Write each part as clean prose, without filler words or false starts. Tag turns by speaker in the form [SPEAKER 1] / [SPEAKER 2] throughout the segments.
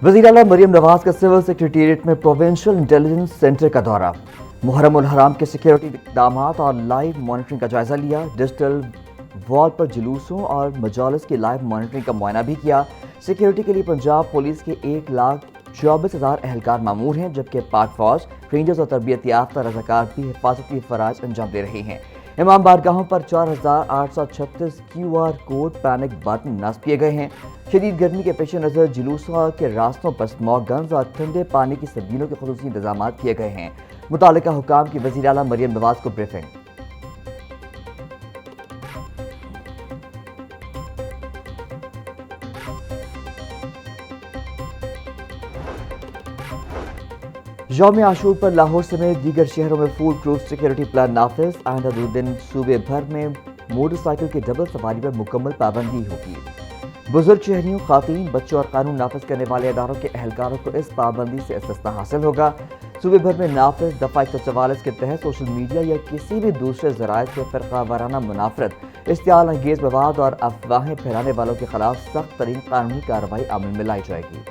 [SPEAKER 1] वज़ीर आला मरियम नवाज का सिविल सेक्रेटेरिएट में प्रोविंशियल इंटेलिजेंस सेंटर का दौरा। मुहर्रम उल हराम के सिक्योरिटी इक़दामात और लाइव मॉनिटरिंग का जायजा लिया। डिजिटल वॉल पर जुलूसों और मजालिस की लाइव मॉनिटरिंग का मुआयना भी किया। सिक्योरिटी के लिए पंजाब पुलिस के 1,24,000 एहलकार मामूर हैं, जबकि पाक फौज, रेंजर्स और तरबियत याफ्ता रज़ाकार भी हिफाजती फ़राइज़ अंजाम दे रहे हैं। इमाम बारगाहों पर 4,836 QR कोड पैनिक बटन नस्ब किए गए हैं। शदीद गर्मी के पेश नज़र जुलूसों के रास्तों पर स्मॉग गन्स और ठंडे पानी की सबीलों के ख़ुसूसी इंतजाम किए गए हैं। मुतालिका हुकाम की वज़ीर आला मरियम नवाज को ब्रीफिंग। यौम आशूर पर लाहौर समेत दीगर शहरों में फुल प्रूफ सिक्योरिटी प्लान नाफिज। आइंदा 2 दिन सूबे भर में मोटरसाइकिल की डबल सवारी पर मुकम्मल पाबंदी होगी। बुजुर्ग शहरियों, खातीन, बच्चों और कानून नाफिज करने वाले इदारों के एहलकारों को इस पाबंदी से इस्तिस्ना हासिल होगा। सूबे भर में नाफिज दफ़ा 144 के तहत सोशल मीडिया या किसी भी दूसरे ज़राए से फ़िरक़ा वाराना मुनाफरत, इश्तियाल अंगेज़ मवाद और अफवाहें फैलाने वालों के खिलाफ सख्त तरीन कानूनी कार्रवाई अमल में लाई जाएगी।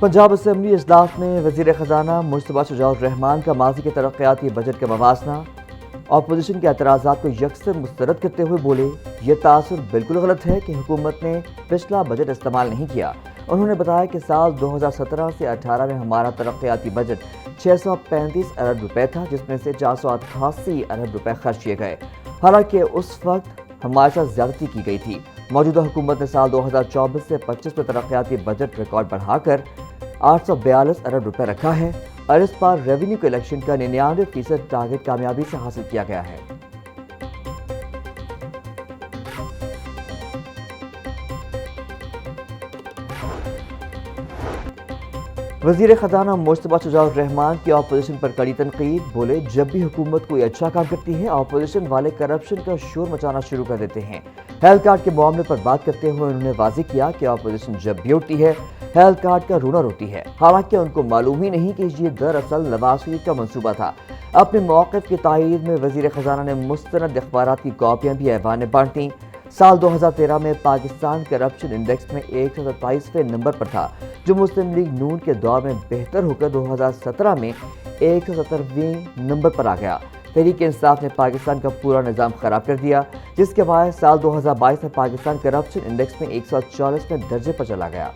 [SPEAKER 1] पंजाब असम्बली इजलास में वज़ीर ख़जाना मुस्तफ़ा शुजाउर रहमान का माज़ी के तरक्याती बजट का मवाज़ना। अपोजिशन के एतराज़ात को यकसर मुस्तरद करते हुए बोले, यह तासुर बिल्कुल गलत है कि हुकूमत ने पिछला बजट इस्तेमाल नहीं किया। उन्होंने बताया कि साल 2017 से 18 में हमारा तरक्याती बजट 635 अरब रुपए था, जिसमें से 488 अरब रुपए खर्च किए गए। हालांकि उस वक्त हमारे साथ ज्यादती की गई थी। मौजूदा हुकूमत ने साल 2024 से 25 में तरक्याती बजट रिकॉर्ड बढ़ाकर 842 अरब रुपए रखा है और इस बार रेवेन्यू कलेक्शन का 99% टारगेट कामयाबी से हासिल किया गया है। वज़ीर ख़जाना मुस्तफ़ा शुजाउर रहमान की अपोजिशन पर कड़ी तनकीद। बोले, जब भी हुकूमत कोई अच्छा काम करती है, अपोजिशन वाले करप्शन का शोर मचाना शुरू कर देते हैं। हेल्थ कार्ड के मामले पर बात करते हुए उन्होंने वाज़ेह किया कि अपोजिशन जब भी उठती है, हेल्थ कार्ड का रोना रोती है। हालांकि उनको मालूम ही नहीं कि ये दरअसल नवाज शरीफ का मंसूबा था। अपने मौक़िफ़ की तायीद में वज़ीर ख़जाना ने मुस्तनद अखबारात की कॉपियाँ भी ऐवान में बांटी। साल 2013 में पाकिस्तान करप्शन इंडेक्स में 127वें नंबर पर था, जो मुस्लिम लीग नून के दौर में बेहतर होकर 2017 में 170वें नंबर पर आ गया। तहरीक इंसाफ ने पाकिस्तान का पूरा निज़ाम ख़राब कर दिया, जिसके बाद साल 2022 में पाकिस्तान करप्शन इंडेक्स में 144वें दर्जे पर चला गया।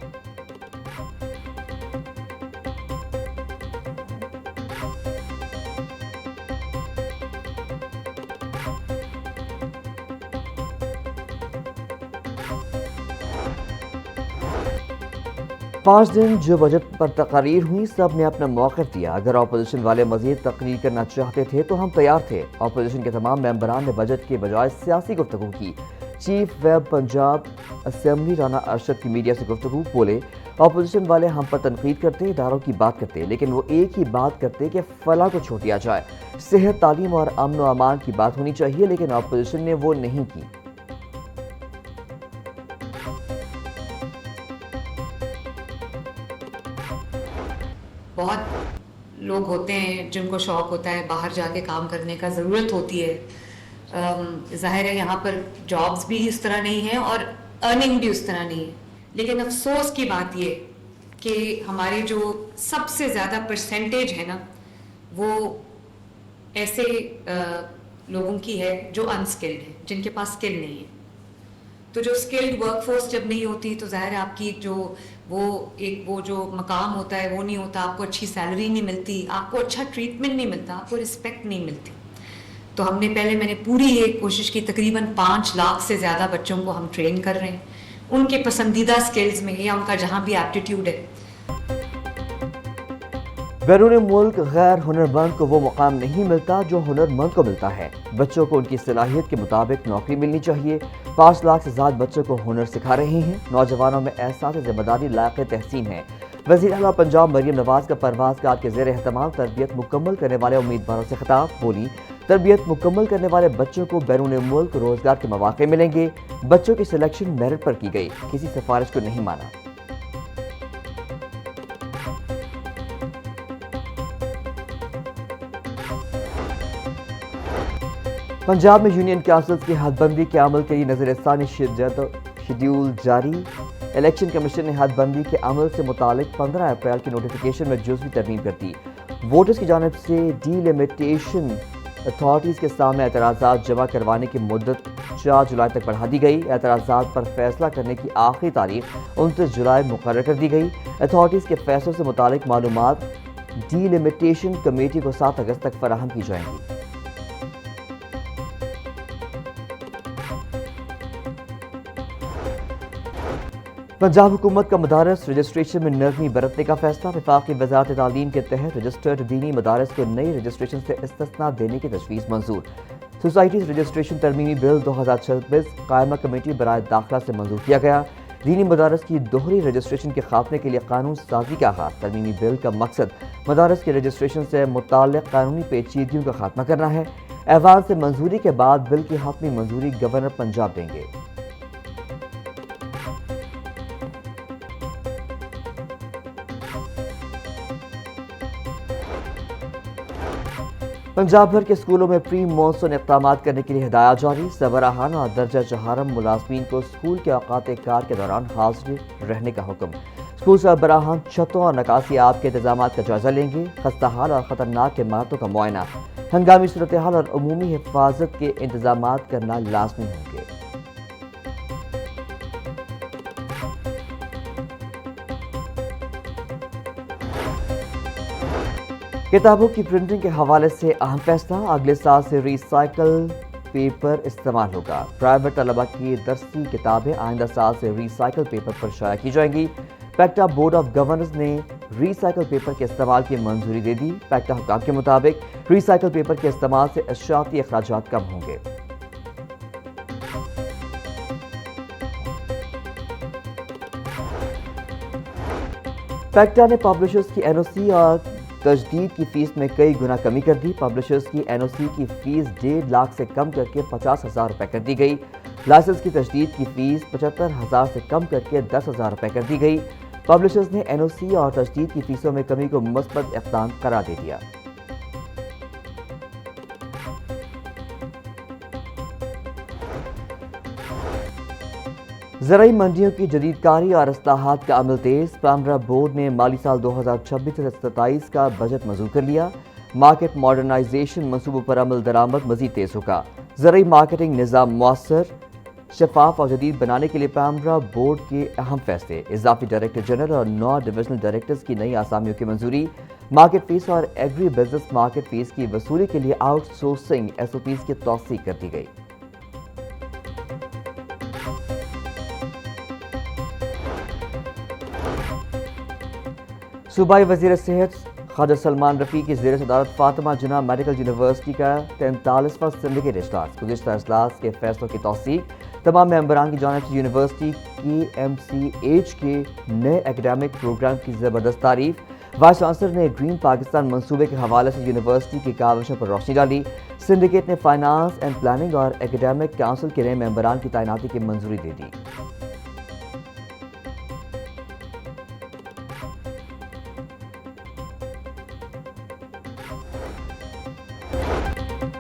[SPEAKER 1] पाँच दिन जो बजट पर तकरीर हुई, सब ने अपना मौक़िफ़ दिया। अगर अपोजिशन वाले मज़ीद तकरीर करना चाहते थे तो हम तैयार थे। अपोजिशन के तमाम मेंबरान ने बजट के बजाय सियासी गुफ्तगू की। Chief web Punjab assembly Rana Arshad की मीडिया से गुफ्तगू। बोले, अपोजिशन वाले हम पर तनकीद करते, इदारों की बात करते, लेकिन वो एक ही बात करते कि फलां को छोड़ दिया जाए। सेहत, तालीम और अमन व अमान की बात होनी चाहिए, लेकिन अपोजिशन ने वो नहीं की।
[SPEAKER 2] बहुत लोग होते हैं जिनको शौक़ होता है बाहर जाके काम करने का, ज़रूरत होती है। ज़ाहिर है यहाँ पर जॉब्स भी इस तरह नहीं है और अर्निंग भी उस तरह नहीं है। लेकिन अफसोस की बात ये कि हमारे जो सबसे ज़्यादा परसेंटेज है ना, वो ऐसे लोगों की है जो अनस्किल्ड है, जिनके पास स्किल नहीं है। तो जो स्किल्ड वर्कफोर्स जब नहीं होती तो ज़ाहिर है आपकी वो जो मकाम होता है वो नहीं होता, आपको अच्छी सैलरी नहीं मिलती, आपको अच्छा ट्रीटमेंट नहीं मिलता, आपको रिस्पेक्ट नहीं मिलती। तो मैंने पूरी ये कोशिश की, तकरीबन 5 लाख से ज़्यादा बच्चों को हम ट्रेन कर रहे हैं उनके पसंदीदा स्किल्स में या उनका जहाँ भी एप्टीट्यूड है।
[SPEAKER 1] बैरून मुल्क गैर हुनरमंद को वो मुकाम नहीं मिलता जो हुनरमंद को मिलता है। बच्चों को उनकी सलाहियत के मुताबिक नौकरी मिलनी चाहिए। 5 लाख से ज़्यादा बच्चों को हुनर सिखा रहे हैं। नौजवानों में एहसास ज़िम्मेदारी लायक तहसीन है। वज़ीर आला पंजाब मरियम नवाज का परवाज़ गाह के ज़ेर एहतमाम तरबियत मुकम्मल करने वाले उम्मीदवारों से खिताब। बोली, तरबियत मुकम्मल करने वाले बच्चों को बैरून मुल्क रोज़गार के मौके मिलेंगे। बच्चों की सिलेक्शन मेरिट पर की गई, किसी सिफारिश को नहीं माना। पंजाब में यूनियन काउंसिल्स की हदबंदी के अमल के लिए नजर ثانی शेड्यूल जारी। इलेक्शन कमीशन ने हदबंदी के अमल से मुतालिक 15 अप्रैल की नोटिफिकेशन में जुज़वी तरमीम कर दी। वोटर्स की जानिब से डीलिमिटेशन अथॉरिटीज़ के सामने एतराज़ात जमा करवाने की मुद्दत 4 जुलाई तक बढ़ा दी गई। एतराज़ात पर फैसला करने की आखिरी तारीख 29 जुलाई मुकर्रर कर दी गई। अथॉरिटीज़ के फैसलों से मुतालिक मालूमात डीलिमिटेशन कमेटी को 7 अगस्त तक फराहम की जाएंगी। पंजाब हुकूमत का मदारस रजिस्ट्रेशन में नरमी बरतने का फैसला। वफाकी वज़ारत तालीम के तहत रजिस्टर्ड दीनी मदारस को नई रजिस्ट्रेशन से इस्तिस्ना देने की तजवीज़ मंजूर। सोसाइटीज़ रजिस्ट्रेशन तरमीमी बिल 2026 कायमा कमेटी बराए दाखिला से मंजूर किया गया। दीनी मदारस की दोहरी रजिस्ट्रेशन के खात्मे के लिए कानून साजी का आगाज़। तरमीमी बिल का मकसद मदारस के रजिस्ट्रेशन से मुताल्लिक़ कानूनी पेचीदगियों का खात्मा करना है। ऐवान से मंजूरी के बाद बिल की हतमी मंजूरी गवर्नर पंजाब देंगे। पंजाब भर के स्कूलों में प्री मॉनसून इक़दामात करने के लिए हिदायत जारी। सरबराहान और दर्जा चहारम मुलाजमीन को स्कूल के औकात कार के दौरान हाजिर रहने का हुक्म। स्कूल सरबराहान छतों और नकासी आब के इंतजाम का जायजा लेंगे। खस्ता हाल और ख़तरनाक इमारतों का मुआयना, हंगामी सूरत हाल और अमूमी हिफाजत के इंतजाम करना लाजमी होंगे। किताबों की प्रिंटिंग के हवाले से अहम फैसला। अगले साल से रिसाइकल पेपर इस्तेमाल होगा। प्राइवेट तलबा की दरसी किताबें आइंदा साल से रिसाइकल पेपर पर शाया की जाएंगी। पैक्टा बोर्ड ऑफ गवर्नर्स ने रिसाइकल पेपर के इस्तेमाल की मंजूरी दे दी। पैक्टा हुकाम के मुताबिक रिसाइकल पेपर के इस्तेमाल से अशराती अखराजात कम होंगे। पैक्टा ने पब्लिशर्स की एनओसी और तजदीद की फीस में कई गुना कमी कर दी। पब्लिशर्स की एनओसी की फीस 1.5 लाख से कम करके 50,000 रुपये कर दी गई। लाइसेंस की तजदीद की फीस 75,000 से कम करके 10,000 रुपये कर दी गई। पब्लिशर्स ने एनओसी और तजदीद की फीसों में कमी को मुस्बत इक़दाम करार दे दिया। ज़राई मंडियों की जदीदकारी और इस्लाहात का अमल तेज। पैमरा बोर्ड ने माली साल 2026 से 27 का बजट मंजूर कर लिया। मार्केट मॉडर्नाइजेशन मंसूबों पर अमल दरामद मजीद तेज होगा। ज़राई मार्केटिंग निज़ाम मुअस्सर, शफाफ और जदीद बनाने के लिए पैमरा बोर्ड के अहम फैसले। इजाफी डायरेक्टर जनरल और 9 डिविजनल डायरेक्टर्स की नई आसामियों की मंजूरी। मार्केट फीस और एग्री बिजनेस मार्केट फीस की वसूली के लिए आउटसोर्सिंग SOPs की तौसीक कर दी गई। सूबाई वज़ीर सेहत ख्वाजा सलमान रफ़ी की ज़ेर सदारत फातिमा जिन्ना मेडिकल यूनिवर्सिटी का 43वां सिंडिकेट इजलास। गुज़िश्ता इजलास के फैसलों की तौसीक। तमाम मेंबरान की जानिब से यूनिवर्सिटी की MCH के नए एकेडमिक प्रोग्राम की ज़बरदस्त तारीफ। वाइस चांसलर ने ग्रीन पाकिस्तान मंसूबे के हवाले से यूनिवर्सिटी की काविशों पर रोशनी डाली। सिंडिकेट ने फाइनेंस एंड प्लानिंग और एकेडमिक काउंसिल के नए मेंबरान की तैनाती की मंजूरी दे दी।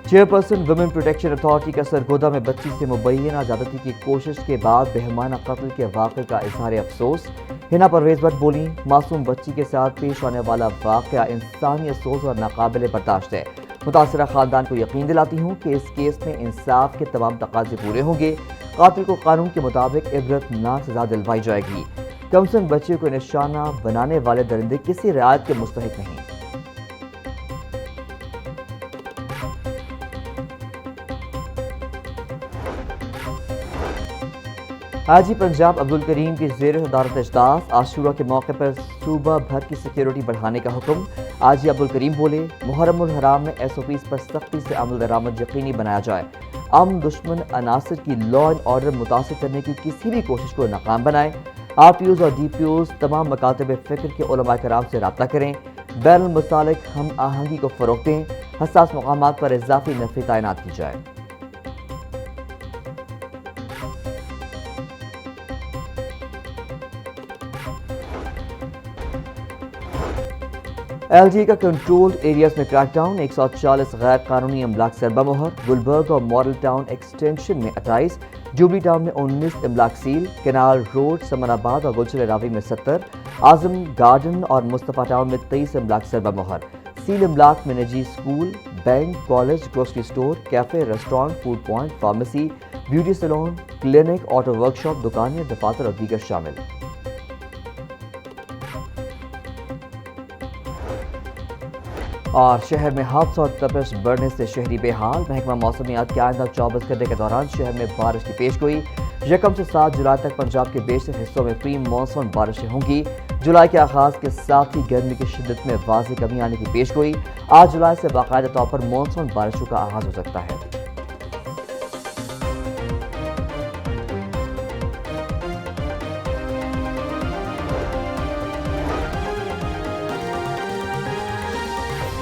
[SPEAKER 1] चेयरपर्सन वुमेन प्रोटेक्शन अथॉरिटी का सरगोदा में बच्ची से मुबैना ज्यादती की कोशिश के बाद बेहमाना कत्ल के वाक़े का इजहार अफसोस। हिना परवेज भट्ट बोली, मासूम बच्ची के साथ पेश आने वाला वाक़या इंसानी अफसोस और नाकाबिले बर्दाश्त है। मुतासरा खानदान को यकीन दिलाती हूँ कि इस केस में इंसाफ के तमाम तकाजे पूरे होंगे। कातिल को कानून के मुताबिक इबरतनाक सजा दिलवाई जाएगी। कमसन बच्चे को निशाना बनाने वाले दरिंदे किसी रियायत के मुस्तहिक नहीं। हाजी पंजाब अब्दुल करीम की ज़ेर सदारत इजलास। आशूरा के मौके पर सूबा भर की सिक्योरिटी बढ़ाने का हुक्म। हाजी अब्दुल करीम बोले, मुहर्रमुल हराम में SOPs पर सख्ती से अमल दरामद यकीनी बनाया जाए। अमन दुश्मन अनासर की लॉ एंड ऑर्डर मुतासिर करने की किसी भी कोशिश को नाकाम बनाए। RPOs और DPOs तमाम मकातब फ़िक्र के उलमा कराम से रब्ता करें। बैनुल मुसालिक हम आहंगी को फ़रोग़ दें। हसास मकामात पर इजाफी नफ़री तैनात की जाए। LG का कंट्रोल्ड एरियाज में क्रैकडाउन, 140 गैर कानूनी अमलाक सरबमोहर, गुलबर्ग और मॉडल टाउन एक्सटेंशन में 28, जुबली टाउन में 19 अमलाक सील, केनाल रोड, समनाबाद और गुलशन रावी में 70, आजम गार्डन और मुस्तफ़ा टाउन में 23 अमलाक सरबमोहर। सील अमलाक में निजी school, bank, college, grocery store, cafe, restaurant, food point, pharmacy, beauty salon, clinic, auto workshop, दुकानें, दफातर और दीगर शामिल। और शहर में हादसा और तपिश बढ़ने से शहरी बेहाल। महकमा मौसमियात के आइंदा 24 घंटे के दौरान शहर में बारिश की पेशगोई। यकम से 7 जुलाई तक पंजाब के बेशतर हिस्सों में प्री मानसून बारिशें होंगी। जुलाई के आगाज के साथ ही गर्मी की शिद्दत में वाज़ेह कमी आने की पेशगोई। 8 जुलाई से बाकायदा तौर पर मानसून बारिशों का आगाज हो सकता है।